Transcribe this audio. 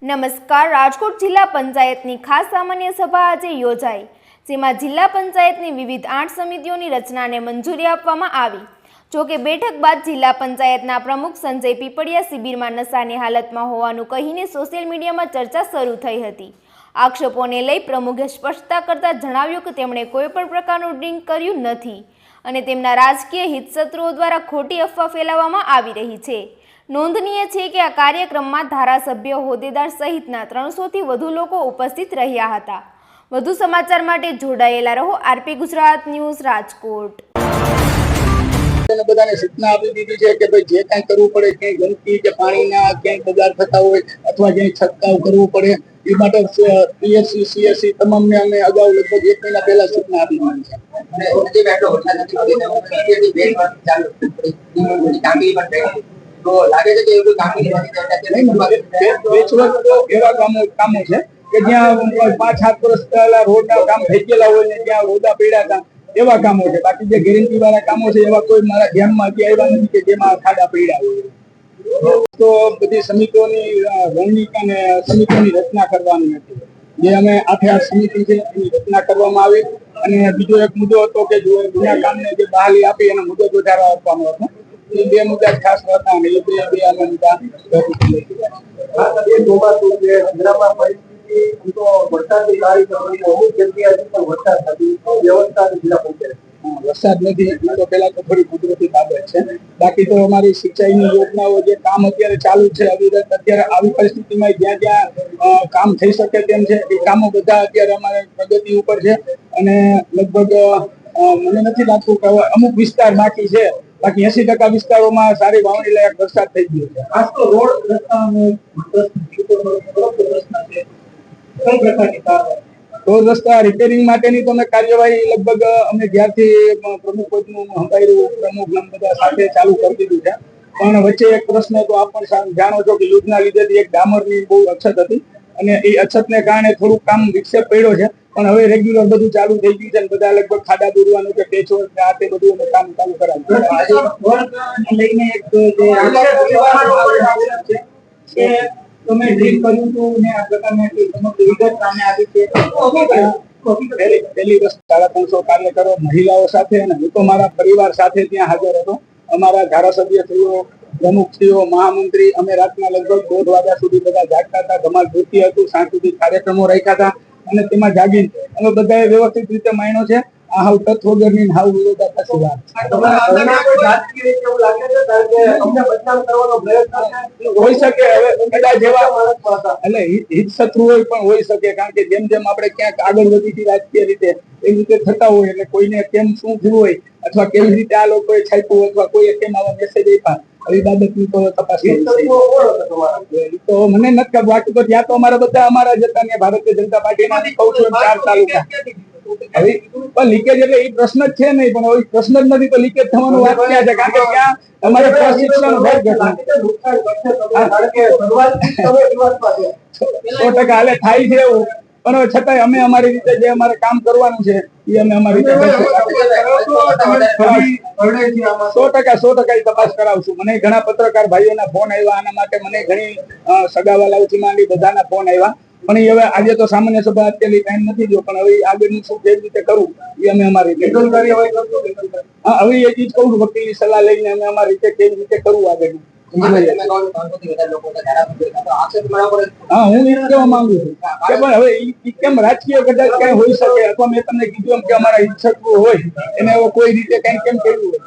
નમસ્કાર. રાજકોટ જિલ્લા પંચાયતની ખાસ સામાન્ય સભા આજે યોજાઈ, જેમાં જિલ્લા પંચાયતની વિવિધ 8 સમિતિઓની રચનાને મંજૂરી આપવામાં આવી. જોકે બેઠક બાદ જિલ્લા પંચાયતના પ્રમુખ સંજય પીપળિયા શિબિરમાં નશાની હાલતમાં હોવાનું કહીને સોશિયલ મીડિયામાં ચર્ચા શરૂ થઈ હતી. આક્ષેપોને લઈ પ્રમુખે સ્પષ્ટતા કરતા જણાવ્યું કે તેમણે કોઈ પણ પ્રકારનું ડ્રિંક કર્યું નથી અને તેમના રાજકીય હિતશત્રુઓ દ્વારા ખોટી અફવા ફેલાવવામાં આવી રહી છે. નોંધનીય છે કે આ કાર્યક્રમમાં ધારાસભ્ય, હોદ્દેદાર સહિતના 300થી વધુ લોકો ઉપસ્થિત રહ્યા હતા. વધુ સમાચાર માટે જોડાયેલા રહો આરપી ગુજરાત ન્યૂઝ, રાજકોટ. બધાને સૂચના આપી દીધી છે કે ભાઈ જે કાંઈ કરવું પડે, ક્યાંય ગંદકી કે પાણીના ક્યાંય બગાડ થતા હોય અથવા ક્યાંય છંટકાવ કરવો પડે એ માટે પીએસસી, સીએસસી તમામને અમે અગાઉ લગભગ 1 મહિના પહેલા સૂચના આપી દીધી છે. તો લાગે છે કે એવું એવા કામો છે કે જ્યાં 5-7 વર્ષ પહેલા રોડના કામ થઈ ગયેલા હોય ને ત્યાં રોડા પડ્યા હતા, એવા કામો છે. બાકી જે ગેરંટી વાળા કામો છે એવા કોઈ મારા ધ્યાનમાં હજી આવ્યા નથી કે જેમાં ખાડા પડ્યા હોય. તો બધી સમિતિઓની રણનીતિ અને સમિતિઓની રચના કરવાની હતી, જે અમે 8 સમિતિ છે એની રચના કરવામાં આવી. અને બીજો એક મુદ્દો હતો કે જૂના કામને જે બહાલી આપી એનો મુદ્દો વધારો આપવાનો હતો. એ 2 મુદ્દા ખાસ હતા અને એ બે અમે મુદ્દા વરસાદ નથી તો પેલા તો થોડી કુદરતી બાબત છે. બાકી તો અમારી સિંચાઈની યોજનાઓ જે કામ અત્યારે ચાલુ છે, અત્યારે આવી પરિસ્થિતિમાં જ્યાં જ્યાં કામ થઈ શકે તેમ છે એ કામો બધા અત્યારે અમારે પ્રગતિ ઉપર છે. અને લગભગ મને નથી લાગતું કે અમુક વિસ્તાર બાકી છે, બાકી 80% વિસ્તારોમાં સારી વાવણી લાયક વરસાદ થઈ ગયો છે. ખાસ તો રોડ રસ્તા રિપેરિંગ માટેની તો કાર્યવાહી લગભગ અમે જ્યારથી પ્રમુખ પદનું સંભાળ્યું પ્રમુખ બધા સાથે ચાલુ કરી દીધું છે. પણ વચ્ચે એક પ્રશ્ન તો આપ પણ જાણો છો કે યુદ્ધના લીધે એક ડામરની બહુ અછત હતી અને એ અછતને કારણે થોડુંક કામ વિક્ષેપ પડ્યો છે. પણ હવે રેગ્યુલર બધું ચાલુ થઈ ગયું છે અને બધા લગભગ ખાડા દોરવાનું કે પેચવર્ક ને આ તે બધું અમે કામ ચાલુ કરાવ્યું લઈને એક જે તમે ડ્રીમ કર્યું હતું ને આ પ્રકારની વિગત સામે આવી છે. પહેલી વસ્તુ 350 કાર્યકરો મહિલાઓ સાથે અને હું તો મારા પરિવાર સાથે ત્યાં હાજર હતો. અમારા ધારાસભ્યશ્રીઓ, પ્રમુખશ્રીઓ, મહામંત્રી, અમે રાતના લગભગ 2 વાગ્યા સુધી બધા જાગતા હતા. ધમાલ પૂરતી હતું, સાંસ્કૃતિક કાર્યક્રમો રાખ્યા હતા અને તેમાં જાગીને અમે બધાએ વ્યવસ્થિત રીતે માન્યો છે. આ હાવ તથ વગરની હાવ વિરોધાભાસી વાત હોઈ શકે. હવે કદાચ જેવા એટલે હિત શત્રુ હોય પણ હોઈ શકે, કારણ કે જેમ જેમ આપણે ક્યાંક આગળ વધી રાજકીય રીતે એવી રીતે થતા હોય એટલે કોઈને કેમ શું થયું હોય અથવા કેવી રીતે આ લોકોએ છાપ્યું અથવા કોઈએ કેમ આવા મેસેજ આપ્યા, આવી બાબતની તો તપાસ તો મને નથી બાકી તો ત્યાં તો અમારા બધા અમારા જ હતા ને ભારતીય જનતા પાર્ટીના કહું છું 4 તાલુકા. હવે પણ લીકેજ એટલે એ પ્રશ્ન જ છે નહીં, પણ પ્રશ્ન જ નથી તો લીકેજ થવાનું વાત ક્યાં છે? કારણ કે ત્યાં અમારે પ્રશિક્ષણ 100% હાલે થાય છે એવું, પણ છતાંય અમે અમારી રીતે જે અમારે કામ કરવાનું છે એ અમે અમારી રીતે 100% તપાસ કરાવશું. મને ઘણા પત્રકાર ભાઈઓના ફોન આવ્યા આના માટે, મને ઘણી સગાવાલાઓથી માંડી બધાના ફોન આવ્યા. પણ હવે આજે તો સામાન્ય સભા અત્યારે ટાઈમ નથી જો, પણ હવે આગળનું શું કેવી રીતે કરવું એ અમે અમારી રીતે હવે એ જ કહું છું, વકીલની સલાહ લઈને અમે અમારી રીતે કેવી રીતે કરવું આગળનું. હા, હું એ કહેવા માંગુ છું કે પણ હવે કેમ રાજકીય કદાચ કઈ હોઈ શકે અથવા મેં તમને કીધું એમ કે અમારા ઈચ્છક હોય એને કોઈ રીતે કઈ કેમ કર્યું હોય.